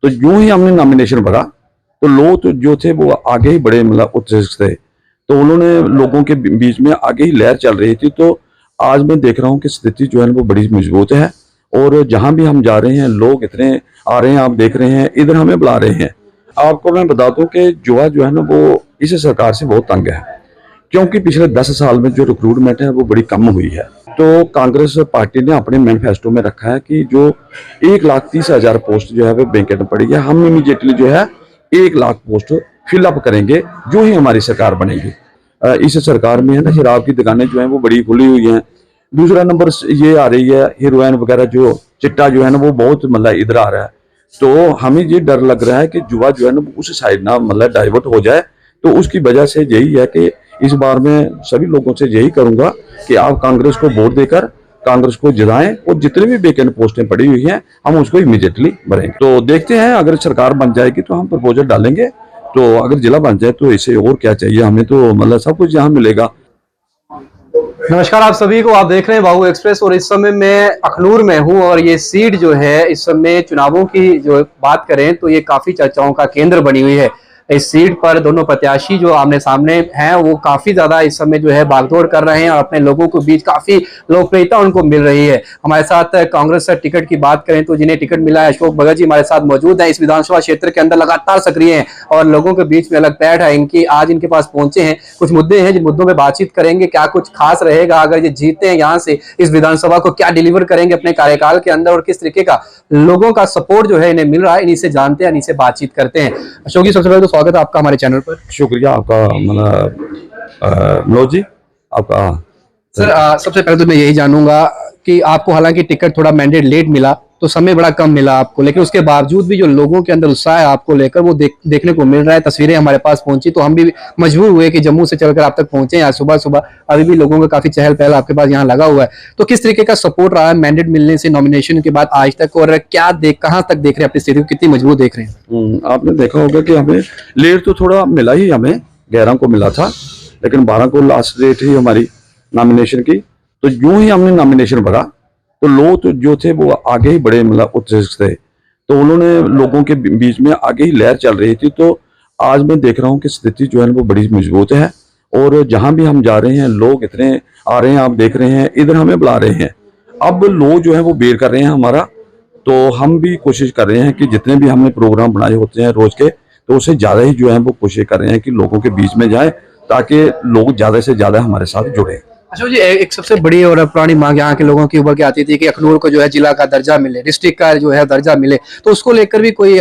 तो यूं ही हमने नॉमिनेशन भरा तो लोग तो जो थे वो आगे ही बड़े मतलब उत्साहित थे, तो उन्होंने लोगों के बीच में आगे ही लहर चल रही थी। तो आज मैं देख रहा हूँ कि स्थिति जो है वो बड़ी मजबूत है और जहां भी हम जा रहे हैं लोग इतने आ रहे हैं, आप देख रहे हैं इधर हमें बुला रहे हैं। आपको मैं बता दूं कि जुआ जो है ना वो इस सरकार से बहुत तंग है, क्योंकि पिछले 10 साल में जो रिक्रूटमेंट है वो बड़ी कम हुई है। तो कांग्रेस पार्टी ने अपने मैनिफेस्टो में रखा है कि जो 1,30,000 पोस्ट जो है वो वैकेंट पड़ी है, हम इमीडिएटली जो है 1,00,000 पोस्ट फिलअप करेंगे जो ही हमारी सरकार बनेगी। इस सरकार में है ना शराब की दुकानें जो है वो बड़ी खुली हुई हैं। दूसरा नंबर ये आ रही है हीरोइन वगैरह, जो चिट्टा जो है ना वो बहुत मतलब इधर आ रहा है। तो हमें ये डर लग रहा है कि जुआ जो है ना उस साइड ना मतलब डाइवर्ट हो जाए। तो उसकी वजह से यही है कि इस बार मैं सभी लोगों से यही करूंगा कि आप कांग्रेस को वोट देकर कांग्रेस को जिताएं और जितने भी वैकेंट पोस्टें पड़ी हुई हैं हम उसको इमीडिएटली भरेंगे। तो देखते हैं, अगर सरकार बन जाएगी तो हम प्रपोजल डालेंगे, तो अगर जिला बन जाए तो इसे और क्या चाहिए हमें, तो मतलब सब कुछ यहाँ मिलेगा। नमस्कार आप सभी को, आप देख रहे हैं बाहु एक्सप्रेस और इस समय मैं अखनूर में हूं और ये सीट जो है इस समय चुनावों की जो बात करें तो ये काफी चर्चाओं का केंद्र बनी हुई है। इस सीट पर दोनों प्रत्याशी जो आमने सामने हैं वो काफी ज्यादा इस समय जो है भागदौड़ कर रहे हैं और अपने लोगों के बीच काफी लोकप्रियता उनको मिल रही है। हमारे साथ कांग्रेस से टिकट की बात करें तो जिन्हें टिकट मिला है, अशोक भगत जी हमारे साथ मौजूद है। इस विधानसभा क्षेत्र के अंदर लगातार सक्रिय हैं और लोगों के बीच में अलग पैठ है इनकी। आज इनके पास पहुंचे हैं, कुछ मुद्दे हैं जिन मुद्दों पर बातचीत करेंगे। क्या कुछ खास रहेगा अगर ये जीते हैं यहाँ से इस विधानसभा को, क्या डिलीवर करेंगे अपने कार्यकाल के अंदर और किस तरीके का लोगों का सपोर्ट जो है इन्हें मिल रहा है, इन्हीं से जानते हैं, इन्हीं से बातचीत करते हैं। अशोक जी सबसे पहले तो स्वागत है आपका हमारे चैनल पर। शुक्रिया आपका मतलब मनोज जी आपका। सर सबसे पहले तो मैं यही जानूंगा कि आपको हालांकि टिकट थोड़ा मैंडेट लेट मिला तो समय बड़ा कम मिला आपको, लेकिन उसके बावजूद भी जो लोगों के अंदर उत्साह है आपको लेकर वो देखने को मिल रहा है। तस्वीरें हमारे पास पहुंची तो हम भी मजबूर हुए कि जम्मू से चलकर आप तक पहुंचे। आज सुबह सुबह अभी भी लोगों का काफी चहल पहल आपके पास यहाँ लगा हुआ है। तो किस तरीके का सपोर्ट रहा है मैंडेट मिलने से नॉमिनेशन के बाद आज तक, और क्या कहाँ तक देख रहे हैं अपनी स्थिति को, कितनी मजबूत देख रहे हैं? आपने देखा होगा कि हमें लेट तो थोड़ा मिला ही, हमें 11 को मिला था लेकिन 12 को लास्ट डेट ही हमारी नॉमिनेशन की। तो यूं ही हमने नॉमिनेशन भरा तो लोग तो जो थे वो आगे ही बड़े मतलब उत्साहित थे, तो उन्होंने लोगों के बीच में आगे ही लहर चल रही थी। तो आज मैं देख रहा हूँ कि स्थिति जो है वो बड़ी मजबूत है और जहां भी हम जा रहे हैं लोग इतने आ रहे हैं, आप देख रहे हैं इधर हमें बुला रहे हैं। अब लोग जो है वो बेर कर रहे हैं हमारा, तो हम भी कोशिश कर रहे हैं कि जितने भी हमने प्रोग्राम बनाए होते हैं रोज के, तो उससे ज्यादा ही जो है वो कोशिश कर रहे हैं कि लोगों के बीच में जाए ताकि लोग ज्यादा से ज्यादा हमारे साथ जुड़े। अच्छा जी, एक सबसे बड़ी और पुरानी मांग यहाँ के लोगों की उभर के आती थी कि अखनूर को जो है जिला का दर्जा मिले, डिस्ट्रिक्ट का जो है दर्जा मिले, तो उसको लेकर भी कोई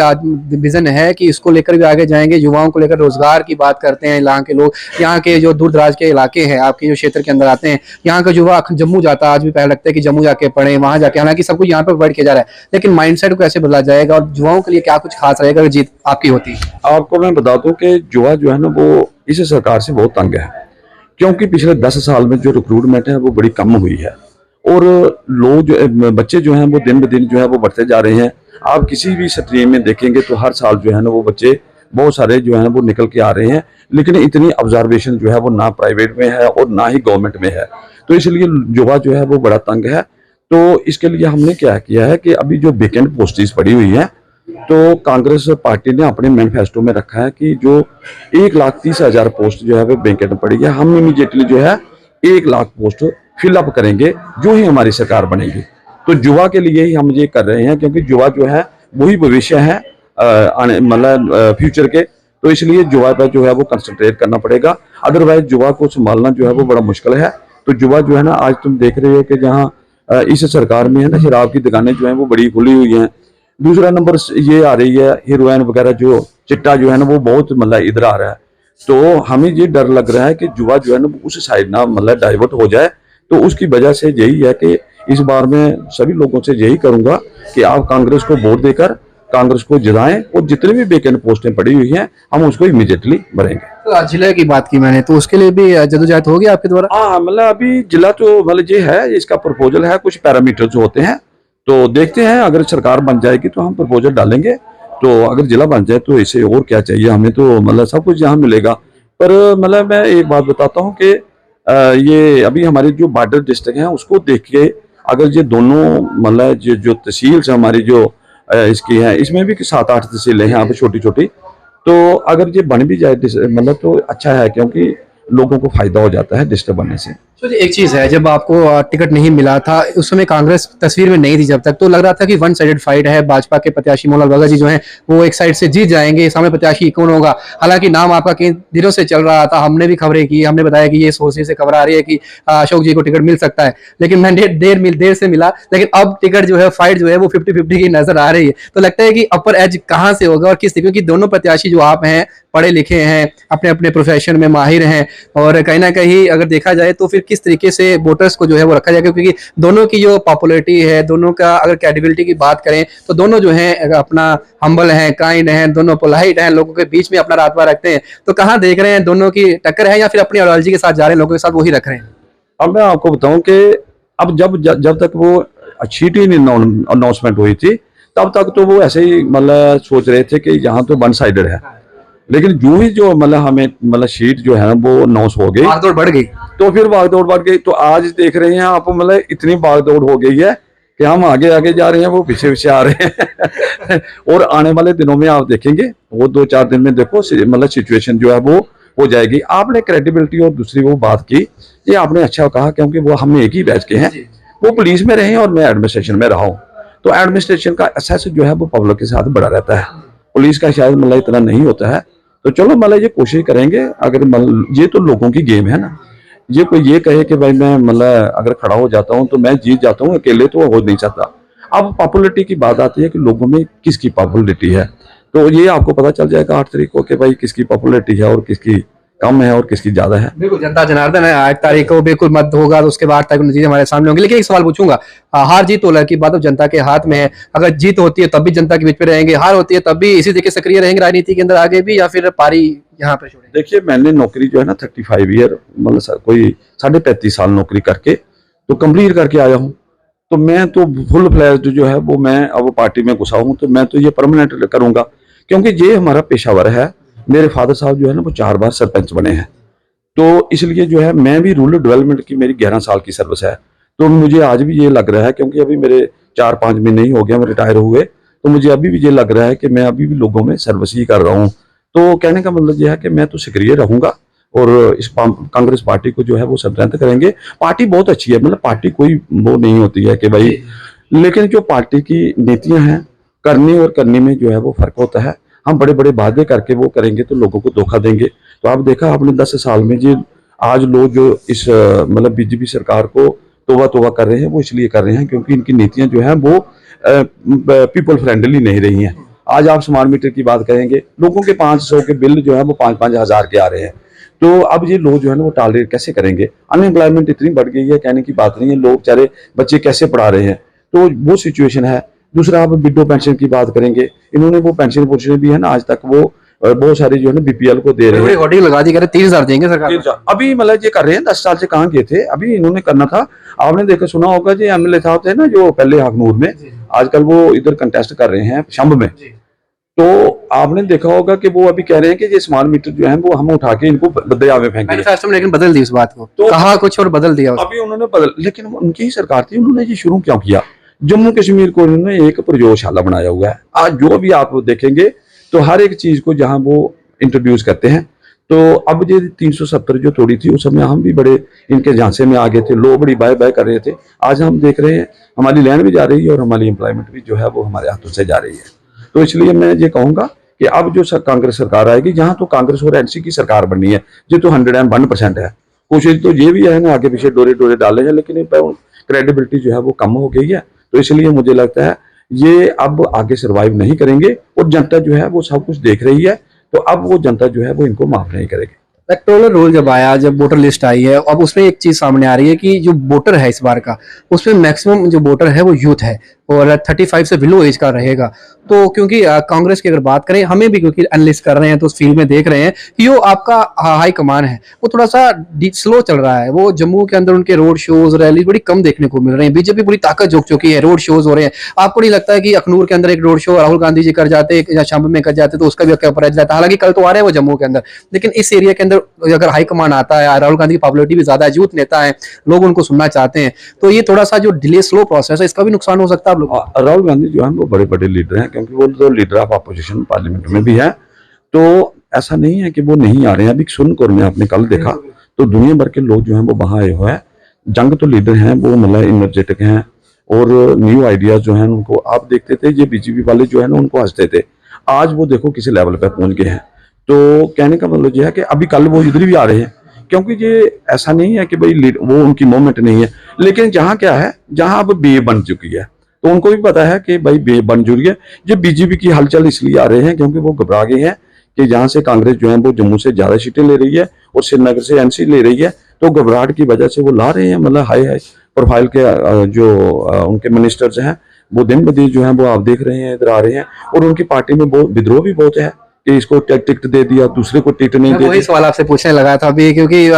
विजन है कि इसको लेकर भी आगे जाएंगे? युवाओं को लेकर रोजगार की बात करते हैं यहाँ के लोग, यहाँ के जो दूर दराज के इलाके हैं आपके जो क्षेत्र के अंदर आते हैं, यहाँ का युवा जम्मू जाता है, आज भी पहले लगता है कि जम्मू जाके पढ़े, वहां जाके, हालांकि सब कुछ यहाँ पे बढ़ के जा रहा है, लेकिन माइंडसेट को कैसे बदला जाएगा और युवाओं के लिए क्या कुछ खास रहेगा अगर जीत आपकी होती? आपको मैं बता दूं कि जुआ जो है ना वो इस सरकार से बहुत तंग है, क्योंकि पिछले 10 साल में जो रिक्रूटमेंट है वो बड़ी कम हुई है और लोग जो बच्चे जो हैं वो दिन ब दिन जो है वो बढ़ते जा रहे हैं। आप किसी भी स्ट्रीम में देखेंगे तो हर साल जो है ना वो बच्चे बहुत सारे जो है वो निकल के आ रहे हैं, लेकिन इतनी ऑब्जर्वेशन जो है वो ना प्राइवेट में है और ना ही गवर्नमेंट में है। तो इसलिए युवा जो है वो बड़ा तंग है। तो इसके लिए हमने क्या किया है कि अभी जो वैकेंट पोस्टें पड़ी हुई है, तो कांग्रेस पार्टी ने अपने मैनिफेस्टो में रखा है कि जो 1,30,000 पोस्ट जो है वो वैकेंट पड़ी है, हम इमीडिएटली जो है 1,00,000 पोस्ट फिलअप करेंगे जो ही हमारी सरकार बनेगी। तो युवा के लिए ही हम ये कर रहे हैं, क्योंकि युवा जो है वही भविष्य है मतलब फ्यूचर के, तो इसलिए युवा पर जो है वो कंसंट्रेट करना पड़ेगा। अदरवाइज युवा को संभालना जो है वो बड़ा मुश्किल है। तो युवा जो है ना, आज तुम देख रहे हो कि जहाँ इस सरकार में है ना शराब की दुकानें जो है वो बड़ी खुली हुई हैं। दूसरा नंबर ये आ रही है हीरोइन वगैरह, जो चिट्टा जो है ना वो बहुत मतलब इधर आ रहा है। तो हमें ये डर लग रहा है कि युवा जो है ना उस साइड ना मतलब डाइवर्ट हो जाए। तो उसकी वजह से यही है कि इस बार मैं सभी लोगों से यही करूंगा कि आप कांग्रेस को वोट देकर कांग्रेस को जिताएं और जितने भी वैकेंट पोस्टें पड़ी हुई हैं हम उसको इमीडिएटली भरेंगे। तो जिले की बात की मैंने, तो उसके लिए भी जदोजहद होगी आपके द्वारा? हाँ, मतलब अभी जिला तो मतलब ये है, इसका प्रपोजल है, कुछ पैरामीटर्स होते हैं, तो देखते हैं अगर सरकार बन जाएगी तो हम प्रपोजल डालेंगे। तो अगर जिला बन जाए तो इसे और क्या चाहिए हमें, तो मतलब सब कुछ यहाँ मिलेगा। पर मतलब मैं एक बात बताता हूँ कि ये अभी हमारी जो बॉर्डर डिस्ट्रिक्ट हैं उसको देख के अगर ये दोनों मतलब जो तहसील से हमारी जो इसकी हैं, इसमें भी 7-8 तहसीलें हैं यहाँ पे छोटी छोटी। तो अगर ये बन भी जाए मतलब तो अच्छा है, क्योंकि लोगों को फायदा हो जाता है डिस्टर्ब बनने से। तो जी एक चीज है, जब आपको टिकट नहीं मिला था उस समय कांग्रेस तस्वीर में नहीं थी जब तक, तो लग रहा था कि वन साइडेड फाइट है, भाजपा के प्रत्याशी मोहनलाल भगत जी जो हैं वो एक साइड से जीत जाएंगे, सामने प्रत्याशी कौन होगा। हालांकि नाम आपका कई दिनों से चल रहा था, हमने भी खबरें की, हमने बताया कि ये सोर्सेज से खबर आ रही है कि अशोक जी को टिकट मिल सकता है, लेकिन मैंडेट देर से मिला, लेकिन अब टिकट जो है फाइट जो है वो 50-50 की नजर आ रही है। तो लगता है कि अपर एज कहाँ से होगा और किस, क्योंकि दोनों प्रत्याशी जो आप हैं पढ़े लिखे हैं, अपने अपने प्रोफेशन में माहिर हैं, और कहीं ना कहीं अगर देखा जाए तो फिर किस तरीके से वोटर्स को जो है वो रखा जाएगा, क्योंकि दोनों की जो पॉपुलैरिटी है, दोनों का अगर क्रेडिबिलिटी की बात करें तो दोनों जो है अपना हम्बल हैं, काइंड हैं, दोनों पोलाइट हैं, लोगों के बीच में अपना रातवा रखते हैं। तो कहाँ देख रहे हैं, दोनों की टक्कर है या फिर अपनी आइडियोलॉजी के साथ जा रहे हैं, लोगों के साथ वही रख रहे हैं? अब मैं आपको बताऊं कि अब जब तक वो शीट ही अनाउंसमेंट हुई थी तब तक तो वो ऐसे ही मतलब सोच रहे थे कि यहाँ तो वन साइडेड है, लेकिन जो मतलब हमें मतलब शीट जो है ना वो अनाउंस हो गई, भागदौड़ बढ़ गई। तो फिर भागदौड़ बढ़ गई। तो आज देख रहे हैं आप मतलब इतनी भागदौड़ हो गई है कि हम आगे आगे जा रहे हैं, वो पीछे पीछे आ रहे हैं और आने वाले दिनों में आप देखेंगे वो 2-4 दिन में देखो मतलब सिचुएशन जो है वो हो जाएगी। आपने क्रेडिबिलिटी और दूसरी वो बात की, ये आपने अच्छा कहा, क्योंकि वो हम एक ही बैच के हैं, वो पुलिस में रहे और मैं एडमिनिस्ट्रेशन में रहा हूँ। तो एडमिनिस्ट्रेशन का एक्सेस जो है वो पब्लिक के साथ बड़ा रहता है, पुलिस का शायद मतलब इतना नहीं होता है। तो चलो मतलब ये कोशिश करेंगे, अगर मतलब ये तो लोगों की गेम है ना, ये कोई ये कहे कि भाई मैं मतलब अगर खड़ा हो जाता हूँ तो मैं जीत जाता हूँ, अकेले तो हो नहीं सकता। अब पॉपुलरिटी की बात आती है कि लोगों में किसकी पॉपुलरिटी है, तो ये आपको पता चल जाएगा 8 तारीख को कि भाई किसकी पॉपुलरिटी है और किसकी कम है और किसकी ज्यादा है। बिल्कुल, जनता जनार्दन है, 8 तारीख को बिल्कुल मत होगा तो उसके बाद तक नतीजे हमारे सामने होंगे। लेकिन एक सवाल पूछूंगा, हार जीत तो की बात अब जनता के हाथ में है, अगर जीत होती है तब भी जनता के बीच में रहेंगे, हार होती है तब भी इसी तरीके सक्रिय रहेंगे राजनीति के अंदर आगे भी, या फिर पारी यहाँ पे छोड़ेंगे? देखिए, मैंने नौकरी जो है ना 35 ईयर मतलब कोई 35.5 साल नौकरी करके तो कंप्लीट करके आया हूँ। तो मैं तो फुल फ्लैश्ड जो है वो मैं अब पार्टी में घुसा हूँ, तो मैं तो ये परमानेंट करूंगा, क्योंकि ये हमारा पेशावर है। मेरे फादर साहब जो है ना वो 4 बार सरपंच बने हैं, तो इसलिए जो है मैं भी रूरल डेवलपमेंट की मेरी 11 साल की सर्विस है। तो मुझे आज भी ये लग रहा है, क्योंकि अभी मेरे 4-5 महीने ही हो गया मैं रिटायर हुए, तो मुझे अभी भी ये लग रहा है कि मैं अभी भी लोगों में सर्विस ही कर रहा हूँ। तो कहने का मतलब यह है कि मैं तो सक्रिय रहूंगा और इस कांग्रेस पार्टी को जो है वो स्ट्रेंथ करेंगे। पार्टी बहुत अच्छी है, मतलब पार्टी कोई वो नहीं होती है कि भाई, लेकिन जो पार्टी की नीतियां हैं करने और करने में जो है वो फर्क होता है। हम बड़े बड़े वादे करके वो करेंगे तो लोगों को धोखा देंगे। तो आप देखा आपने 10 साल में जी, आज लोग जो इस मतलब बीजेपी सरकार को तोबा तोबा कर रहे हैं, वो इसलिए कर रहे हैं क्योंकि इनकी नीतियां जो हैं वो पीपल फ्रेंडली नहीं रही हैं। आज आप स्मार्ट मीटर की बात करेंगे, लोगों के 500 के बिल जो है वो 5-5 हज़ार के आ रहे हैं। तो अब ये लोग जो है ना वो टॉलरेट कैसे करेंगे? अनएम्प्लॉयमेंट इतनी बढ़ गई है, कहने की बात नहीं है, लोग बेचारे बच्चे कैसे पढ़ा रहे हैं, तो वो सिचुएशन है। दूसरा आप विडो पेंशन की बात करेंगे, इन्होंने वो पेंशन भी है ना आज तक वो बहुत सारी जो है ना बीपीएल को दे रहे हैं, होर्डिंग लगा दी, कह रहे 30,000 देंगे सरकार। अभी मतलब ये कर रहे हैं, 10 साल से कहाँ गए थे, अभी इन्होंने करना था। आपने देखा सुना होगा जी, एमएलए साहब थे ना जो पहले अखनूर में, आजकल वो इधर कंटेस्ट कर रहे हैं शंभ में। तो आपने देखा होगा कि वो अभी कह रहे हैं कि ये स्मार्ट मीटर जो है वो हम उठा के इनको दरिया में फेंकेंगे। मैनिफेस्टो में लेकिन बदल दी उस बात को, तो कहा कुछ और बदल दिया अभी उन्होंने बदल, लेकिन उनकी ही सरकार थी, उन्होंने ये शुरू क्यों किया? जम्मू कश्मीर को उन्होंने एक प्रयोगशाला बनाया हुआ है। आज जो भी आप देखेंगे तो हर एक चीज को जहां वो इंट्रोड्यूस करते हैं। तो अब ये 370 जो तोड़ी थी उस समय हम भी बड़े इनके झांसे में आ गए थे, लोग बड़ी बाय बाय कर रहे थे। आज हम देख रहे हैं हमारी लैंड भी जा रही है और हमारी एम्प्लॉयमेंट भी जो है वो हमारे हाथों से जा रही है। तो इसलिए मैं ये कहूंगा कि अब जो कांग्रेस सरकार आएगी, जहां तो कांग्रेस और एनसी की सरकार बननी है, ये तो 101% है। कोशिश तो ये भी है ना, आगे पीछे डोरे डोरे डाले हैं, लेकिन क्रेडिबिलिटी जो है वो कम हो गई है। तो इसलिए मुझे लगता है ये अब आगे सर्वाइव नहीं करेंगे, और जनता जो है वो सब कुछ देख रही है, तो अब वो जनता जो है वो इनको माफ नहीं करेगी। इलेक्टोरल रोल जब आया, जब वोटर लिस्ट आई है, अब उसमें एक चीज सामने आ रही है कि जो वोटर है इस बार का, उसमें मैक्सिमम जो वोटर है वो यूथ है और 35 से बिलो एज का रहेगा। तो क्योंकि कांग्रेस की अगर बात करें, हमें भी क्योंकि एनालिस्ट कर रहे हैं तो उस फील्ड में देख रहे हैं कि जो आपका हाई कमान है वो थोड़ा सा स्लो चल रहा है। वो जम्मू के अंदर उनके रोड शोज रैली बड़ी कम देखने को मिल रही है। बीजेपी पूरी ताकत झोंक चुकी है, रोड शोज हो रहे हैं। आपको नहीं लगता है कि अखनूर के अंदर एक रोड शो राहुल गांधी जी कर जाते या शंभ में कर जाते तो उसका भी कवरेज जाता? हालांकि कल तो आ रहे हैं वो जम्मू के अंदर, लेकिन इस एरिया के अंदर अगर हाई कमान आता है, राहुल गांधी की पॉपुलरिटी भी ज्यादा है, यूथ नेता है, लोग उनको सुनना चाहते हैं, तो ये थोड़ा सा जो डिले स्लो प्रोसेस है इसका भी नुकसान हो सकता है आप लोग? राहुल गांधी जो है वो बड़े बड़े लीडर हैं, क्योंकि वो तो लीडर ऑफ अपोजिशन पार्लियामेंट में भी है। तो ऐसा नहीं है कि वो नहीं आ रहे हैं। अभी सुनकर में आपने कल देखा तो दुनिया भर के लोग जो हैं वो वहां आए हुए हैं। जंग तो लीडर हैं, वो मतलब इनर्जेटिक हैं और न्यू आइडियाज जो हैं उनको आप देखते थे, ये बीजेपी वाले जो है ना उनको हंसते थे। आज वो देखो किसी लेवल पे पहुंच गए हैं। तो कहने का मतलब यह है कि अभी कल वो इधर भी आ रहे हैं, क्योंकि ये ऐसा नहीं है कि भाई वो उनकी मूवमेंट नहीं है। लेकिन जहाँ क्या है, जहाँ अब बे बन चुकी है, तो उनको भी पता है कि भाई बे बन चुकी है। ये बीजेपी की हलचल इसलिए आ रहे हैं क्योंकि वो घबरा गए हैं कि जहाँ से कांग्रेस जो है वो जम्मू से ज्यादा सीटें ले रही है और श्रीनगर से एनसी ले रही है, तो घबराहट की वजह से वो ला रहे हैं। मतलब हाई हाई प्रोफाइल के जो उनके मिनिस्टर्स हैं वो दिन ब दिन जो है वो आप देख रहे हैं इधर आ रहे हैं। और उनकी पार्टी में बहुत विद्रोह भी बहुत है कि इसको टिकट दे दिया, दूसरे को टिकट नहीं दे वही दिया। सवाल आपसे पूछने लगा था अभी, क्योंकि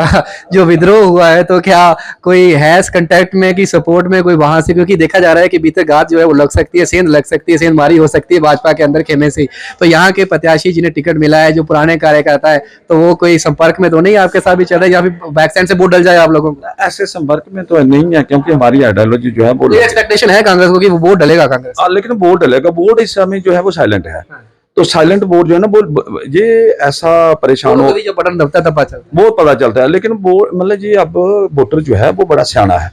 जो विद्रोह हुआ है तो क्या कोई है इस कंटेक्ट में कि सपोर्ट में कोई वहां से, क्योंकि देखा जा रहा है कि बीते घात जो है वो लग सकती है, सेंध लग सकती है, सेंधमारी हो सकती है भाजपा के अंदर खेमे से। तो यहाँ के प्रत्याशी जिन्हें टिकट मिला है, जो पुराने कार्यकर्ता है, तो वो कोई संपर्क में तो नहीं आपके साथ भी चल रहा है या फिर बैक साइड से वोट डल जाए आप लोगों को? ऐसे संपर्क में तो नहीं है, क्योंकि हमारी आइडियोलॉजी जो है वो एक्सपेक्टेशन है कांग्रेस को कि वो वोट डलेगा कांग्रेस? लेकिन वोट डलेगा। वोट इस समय जो है वो साइलेंट है। तो साइलेंट वोट जो है ना वो ये ऐसा परेशान हो, जो बटन दबता तब पता चलता वो पता चलता है। लेकिन वो मतलब ये अब वोटर जो है वो बड़ा सियाना है।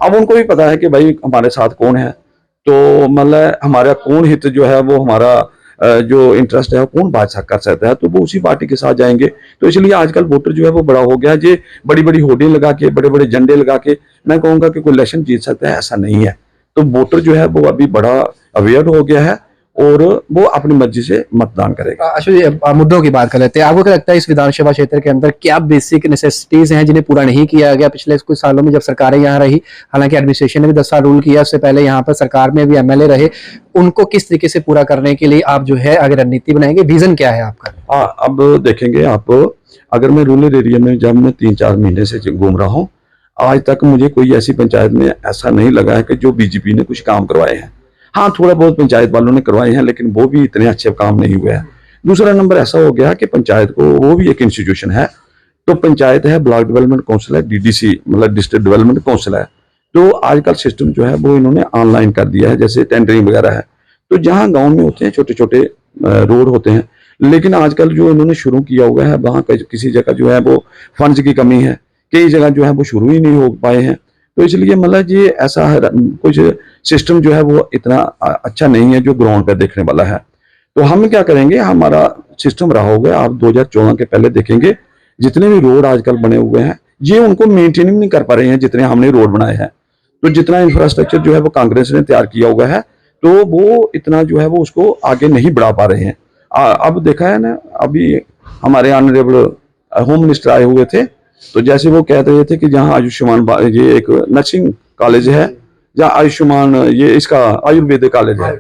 अब उनको भी पता है कि भाई हमारे साथ कौन है, तो मतलब हमारा कौन हित जो है वो हमारा जो इंटरेस्ट है वो कौन बात कर सकता है, तो वो उसी पार्टी के साथ जाएंगे। तो इसलिए आजकल वोटर जो है वो बड़ा हो गया। ये बड़ी बड़ी होर्डिंग लगा के, बड़े बड़े झंडे लगा के मैं कहूँगा कि कोई इलेक्शन जीत सकता है, ऐसा नहीं है। तो वोटर जो है वो अभी बड़ा अवेयर हो गया है और वो अपनी मर्जी से मतदान करेगा। अशोक जी, मुद्दों की बात कर लेते हैं। आपको क्या लगता है इस विधानसभा क्षेत्र के अंदर क्या बेसिक नेसेसिटीज हैं जिन्हें पूरा नहीं किया गया पिछले कुछ सालों में जब सरकारें यहाँ रही? हालांकि एडमिनिस्ट्रेशन ने भी 10 साल रूल किया, उससे पहले यहाँ पर सरकार में भी एमएलए रहे। उनको किस तरीके से पूरा करने के लिए आप जो है आगे रणनीति बनाएंगे, विजन क्या है आपका? हाँ, अब देखेंगे आप, अगर मैं रूरल एरिया में जब मैं 3-4 महीने से घूम रहा हूँ, आज तक मुझे कोई ऐसी पंचायत में ऐसा नहीं लगा है कि जो बीजेपी ने कुछ काम करवाए हैं। हाँ, थोड़ा बहुत पंचायत वालों ने करवाए हैं, लेकिन वो भी इतने अच्छे काम नहीं हुए हैं। दूसरा नंबर ऐसा हो गया कि पंचायत को, वो भी एक इंस्टीट्यूशन है। तो पंचायत है, ब्लॉक डेवलपमेंट काउंसिल है, डीडीसी मतलब डिस्ट्रिक्ट डेवलपमेंट काउंसिल है। तो आजकल सिस्टम जो है वो इन्होंने ऑनलाइन कर दिया है, जैसे टेंडरिंग वगैरह है। तो जहाँ गाँव में होते हैं छोटे छोटे रोड होते हैं, लेकिन आजकल जो इन्होंने शुरू किया हुआ है वहाँ किसी जगह जो है वो फंड्स की कमी है, कई जगह जो है वो शुरू ही नहीं हो पाए हैं। तो इसलिए मतलब ये ऐसा कुछ सिस्टम जो है वो इतना अच्छा नहीं है जो ग्राउंड पे देखने वाला है। तो हम क्या करेंगे, हमारा सिस्टम रहा होगा, आप 2014 के पहले देखेंगे जितने भी रोड आजकल बने हुए हैं ये उनको मेंटेन नहीं कर पा रहे हैं जितने हमने रोड बनाए हैं। तो जितना इंफ्रास्ट्रक्चर जो है वो कांग्रेस ने तैयार किया हुआ है, तो वो इतना जो है वो उसको आगे नहीं बढ़ा पा रहे हैं। अब देखा है ना, अभी हमारे ऑनरेबल होम मिनिस्टर आए हुए थे, तो जैसे वो कह रहे थे कि जहाँ आयुष्मान, ये एक नर्सिंग कॉलेज है, जहाँ आयुष्मान, ये इसका आयुर्वेदिक कॉलेज है,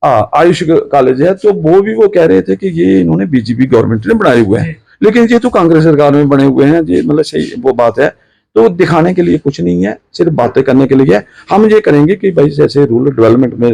आयुष कॉलेज है, तो वो कह रहे थे कि ये इन्होंने बीजेपी गवर्नमेंट ने बनाए हुए हैं, लेकिन ये तो कांग्रेस सरकार में बने हुए हैं। ये मतलब सही वो बात है। तो दिखाने के लिए कुछ नहीं है, सिर्फ बातें करने के लिए है। हम ये करेंगे कि भाई जैसे रूरल डेवलपमेंट में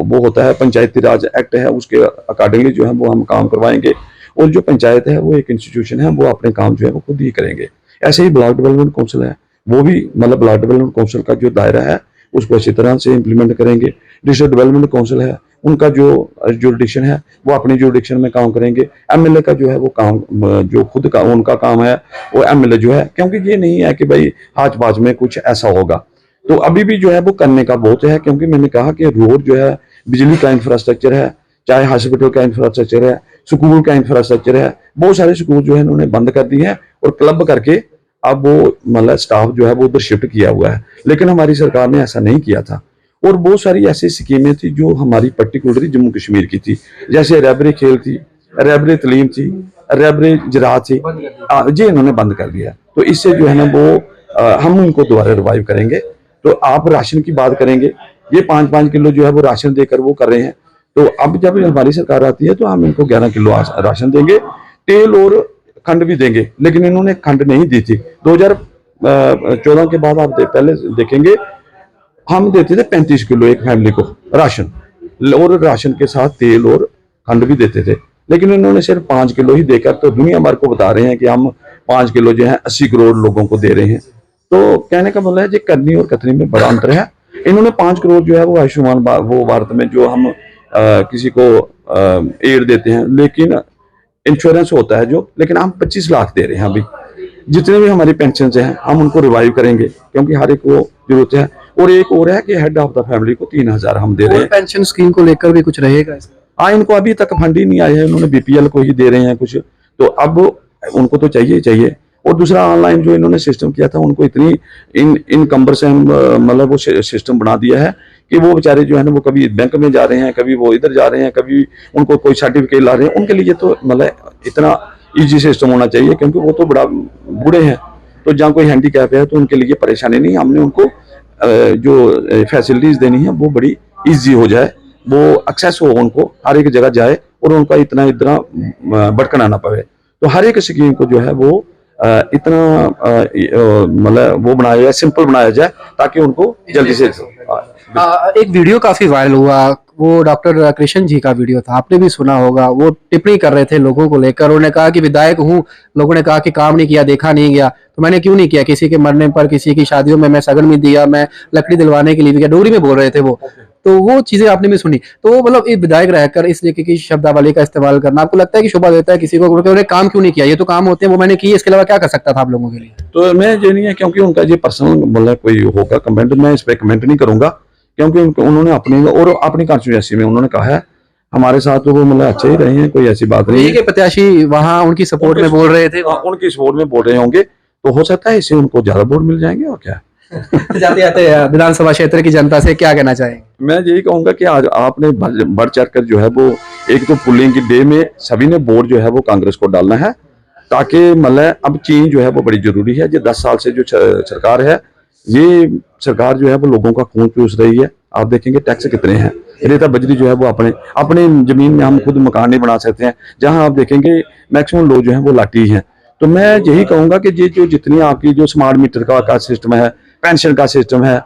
वो होता है, पंचायती राज एक्ट है, उसके अकॉर्डिंगली जो है वो हम काम करवाएंगे। और जो पंचायत है वो एक इंस्टीट्यूशन है, वो अपने काम जो है वो खुद ही करेंगे। ऐसे ही ब्लॉक डेवलपमेंट काउंसिल है, वो भी मतलब ब्लॉक डेवलपमेंट काउंसिल का जो दायरा है उसको अच्छी तरह से इम्प्लीमेंट करेंगे। डिस्ट्रिक्ट डेवलपमेंट काउंसिल है, उनका जो जुरिडिक्शन है वो अपनी जुरिडिक्शन में काम करेंगे। एमएलए का जो है वो काम, जो खुद का उनका काम है वो एमएलए जो है, क्योंकि ये नहीं है कि भाई हाथ बाज में कुछ ऐसा होगा। तो अभी भी जो है वो करने का बहुत है, क्योंकि मैंने कहा कि रोड जो है, बिजली का इंफ्रास्ट्रक्चर है, चाहे हॉस्पिटल का इंफ्रास्ट्रक्चर है, स्कूल का इंफ्रास्ट्रक्चर है, बहुत सारे स्कूल जो है इन्होंने बंद कर दिए हैं और क्लब करके अब वो मतलब स्टाफ जो है वो उधर शिफ्ट किया हुआ है। लेकिन हमारी सरकार ने ऐसा नहीं किया था। और बहुत सारी ऐसी स्कीमें थी जो हमारी पर्टिकुलरली जम्मू कश्मीर की थी, जैसे रैबरे खेल थी, रैबरे तलीम थी, रैबरे ज़राअत थी, ये इन्होंने बंद कर दिया। तो इससे जो है ना वो हम उनको दोबारा रिवाइव करेंगे। तो आप राशन की बात करेंगे, ये 5-5 किलो जो है वो राशन देकर वो कर रहे हैं। तो अब जब हमारी सरकार आती है तो हम इनको 11 किलो राशन देंगे, तेल और खंड भी देंगे। लेकिन इन्होंने खंड नहीं दी थी। 2014 के बाद आप पहले देखेंगे हम देते थे 35 किलो एक फैमिली को राशन, और राशन के साथ तेल और खंड भी देते थे। लेकिन इन्होंने सिर्फ 5 किलो ही देकर तो दुनिया भर को बता रहे हैं कि हम 5 किलो जो है 80 करोड़ लोगों को दे रहे हैं। तो कहने का मतलब है कि करनी और कथनी में बड़ा अंतर है। इन्होंने 5 करोड़ जो है वो आयुष्मान वो भारत में जो हम किसी को एड देते हैं, लेकिन इंश्योरेंस होता है जो, लेकिन हम 25 लाख दे रहे हैं अभी। जितने भी हमारी पेंशन हैं हम उनको रिवाइव करेंगे, क्योंकि हर एक को जरूरत है। और एक और है कि हेड ऑफ द फैमिली को 3,000 हम दे रहे हैं। पेंशन स्कीम को लेकर भी कुछ रहेगा? हाँ, इनको अभी तक फंड ही नहीं आया है, उन्होंने बीपीएल को ही दे रहे हैं कुछ, तो अब उनको तो चाहिए ही चाहिए। और दूसरा ऑनलाइन जो इन्होंने सिस्टम किया था, उनको इतनी इनकम्बर से मतलब वो सिस्टम बना दिया है कि वो बेचारे जो है ना वो कभी बैंक में जा रहे हैं, कभी वो इधर जा रहे हैं, कभी उनको कोई सर्टिफिकेट ला रहे हैं। उनके लिए तो मतलब इतना इजी सिस्टम होना चाहिए, क्योंकि वो तो बड़ा बूढ़े हैं, तो जहाँ कोई हैंडीकैप है तो उनके लिए परेशानी नहीं। हमने उनको जो फैसिलिटीज देनी है वो बड़ी इजी हो जाए, वो एक्सेस हो, उनको हर एक जगह जाए और उनका इतना भटकना ना पड़े। तो हर एक स्कीम को जो है वो इतना मतलब वो बनाया जाए, सिंपल बनाया जाए, ताकि उनको जल्दी से एक वीडियो काफी वायरल हुआ, वो डॉक्टर कृष्ण जी का वीडियो था, आपने भी सुना होगा। वो टिप्पणी कर रहे थे लोगों को लेकर, उन्होंने कहा कि विधायक हूँ, लोगों ने कहा कि काम नहीं किया, देखा नहीं गया, तो मैंने क्यों नहीं किया? किसी के मरने पर, किसी की शादियों में मैं सगन भी दिया, मैं लकड़ी दिलवाने के लिए भी किया, डोगरी में बोल रहे थे वो। तो वो चीजें आपने भी सुनी, तो वो मतलब एक विधायक रहकर इस तरीके की शब्दावली का इस्तेमाल करना आपको लगता है कि शोभा देता है किसी को? उन्होंने काम क्यों नहीं किया? ये तो काम होते हैं, वो मैंने किए, इसके अलावा क्या कर सकता था आप लोगों के लिए? तो मैं ये नहीं है, क्योंकि उनका ये पर्सनल मतलब कोई होगा कमेंट, मैं इस पे कमेंट नहीं करूंगा, क्योंकि उन्होंने अपनी कॉन्स्टिट्यूएंसी में उन्होंने कहा है हमारे साथ, तो वो मतलब अच्छे ही रहे हैं, कोई ऐसी बात नहीं है। प्रत्याशी वहां उनकी सपोर्ट में बोल रहे थे, उनकी सपोर्ट में बोल रहे होंगे, तो हो सकता है इससे उनको ज्यादा वोट मिल जाएंगे। और क्या जाते जाते विधानसभा क्षेत्र की जनता से क्या कहना चाहेंगे? मैं यही कहूंगा कि आज आपने बढ़ चढ़ कर जो है वो, एक तो पुलिंग की डे में सभी ने वोट जो है वो कांग्रेस को डालना है, ताकि मतलब अब चेंज जो है वो बड़ी जरूरी है। ये 10 साल से जो सरकार है, ये सरकार जो है वो लोगों का खून चूस रही है। आप देखेंगे टैक्स कितने हैं, रेता बजरी जो है वो अपने जमीन में हम खुद मकान नहीं बना सकते हैं, जहां आप देखेंगे मैक्सिमम लोग जो है वो लाठी हैं। तो मैं यही कहूंगा कि ये जो जितनी आपकी जो स्मार्ट मीटर का सिस्टम है, पेंशन का सिस्टम है,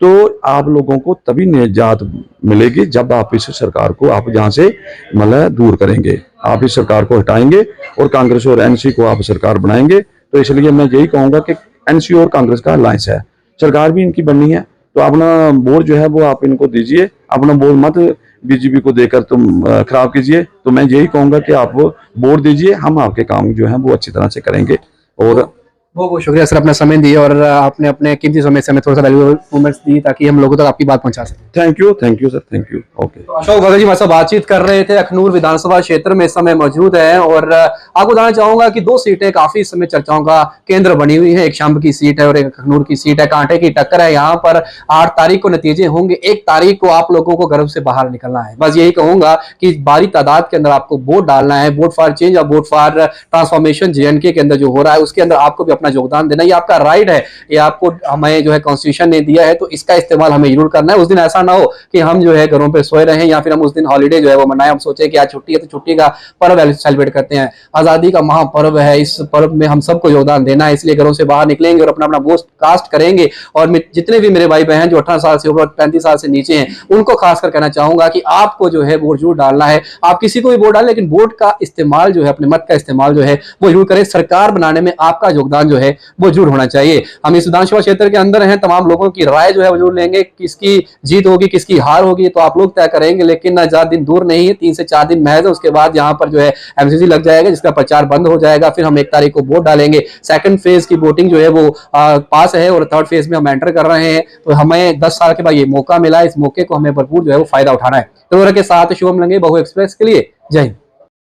तो आप लोगों को तभी निजात मिलेगी जब आप इस सरकार को आप यहाँ से मतलब दूर करेंगे, आप इस सरकार को हटाएंगे और कांग्रेस और एनसी को आप सरकार बनाएंगे। तो इसलिए मैं यही कहूंगा कि एनसी और कांग्रेस का अलायंस है, सरकार भी इनकी बननी है, तो अपना वोट जो है वो आप इनको दीजिए, अपना वोट मत बीजेपी को देकर तुम खराब कीजिए। तो मैं यही कहूंगा कि आप वोट दीजिए, हम आपके काम जो है वो अच्छी तरह से करेंगे। और बहुत बहुत शुक्रिया सर, अपना समय दिए और आपने अपने कीमती समय से हमें थोड़ा सा वैल्यूएबल मोमेंट्स दी, ताकि हम लोगों तक आपकी बात पहुंचा सकें। Thank you sir, thank you. Okay, Ashok Bhagat ji हमारे साथ बातचीत कर रहे थे, अखनूर विधानसभा क्षेत्र में इस समय मौजूद है। और आपको बताना चाहूंगा कि 2 सीटें काफी इस समय चर्चाओं का केंद्र बनी हुई है, एक शंभ की सीट है और एक अखनूर की सीट है। कांटे की टक्कर है यहाँ पर। 8 तारीख को नतीजे होंगे, 1 तारीख को आप लोगों को घर से बाहर निकलना है। बस यही कहूंगा कि भारी तादाद के अंदर आपको वोट डालना है, वोट फॉर चेंज और वोट फॉर ट्रांसफॉर्मेशन JNK के अंदर जो हो रहा है उसके अंदर आपको भी अपना योगदान देना, ये आपका राइट है, ये आपको हमें जो है कॉन्स्टिट्यूशन ने दिया है, तो इसका इस्तेमाल हमें जरूर करना है। उस दिन ऐसा ना हो कि हम जो है घरों पे सोए रहें, या फिर हम उस दिन हॉलीडे जो है वो मनाएं, हम सोचे कि आज छुट्टी है तो छुट्टी का पर्व सेलिब्रेट करते हैं। आजादी का महापर्व है, इस पर्व में हम सबको योगदान देना है, इसलिए घरों से बाहर निकलेंगे और अपना अपना वोट कास्ट करेंगे। और जितने भी मेरे भाई बहन जो 18 साल से ऊपर 35 साल से नीचे हैं, उनको खासकर कहना चाहूंगा कि आपको जो है वोट जरूर डालना है। आप किसी को भी वोट डालें, लेकिन वोट का इस्तेमाल जो है, अपने मत का इस्तेमाल जो है वो जरूर करें। सरकार बनाने में आपका योगदान जो है वो जरूर होना चाहिए। हम इस विधानसभा क्षेत्र के अंदर हैं, तमाम लोगों की राय जो है वो जरूर लेंगे, किसकी जीत होगी किसकी हार होगी तो आप लोग तय करेंगे। लेकिन ज्यादा दिन दूर नहीं है, 3 से 4 दिन महज है, उसके बाद यहाँ पर जो है MCC लग जाएगा, जिसका प्रचार बंद हो जाएगा। फिर हम 1 तारीख को वोट डालेंगे। 2nd फेज की वोटिंग जो है वो पास है और 3rd फेज में हम एंटर कर रहे हैं। तो हमें 10 साल के बाद ये मौका मिला है, इस मौके को हमें भरपूर जो है वो फायदा उठाना है। तो के साथ शुभम लंगे, बहु एक्सप्रेस के लिए जय हिंद।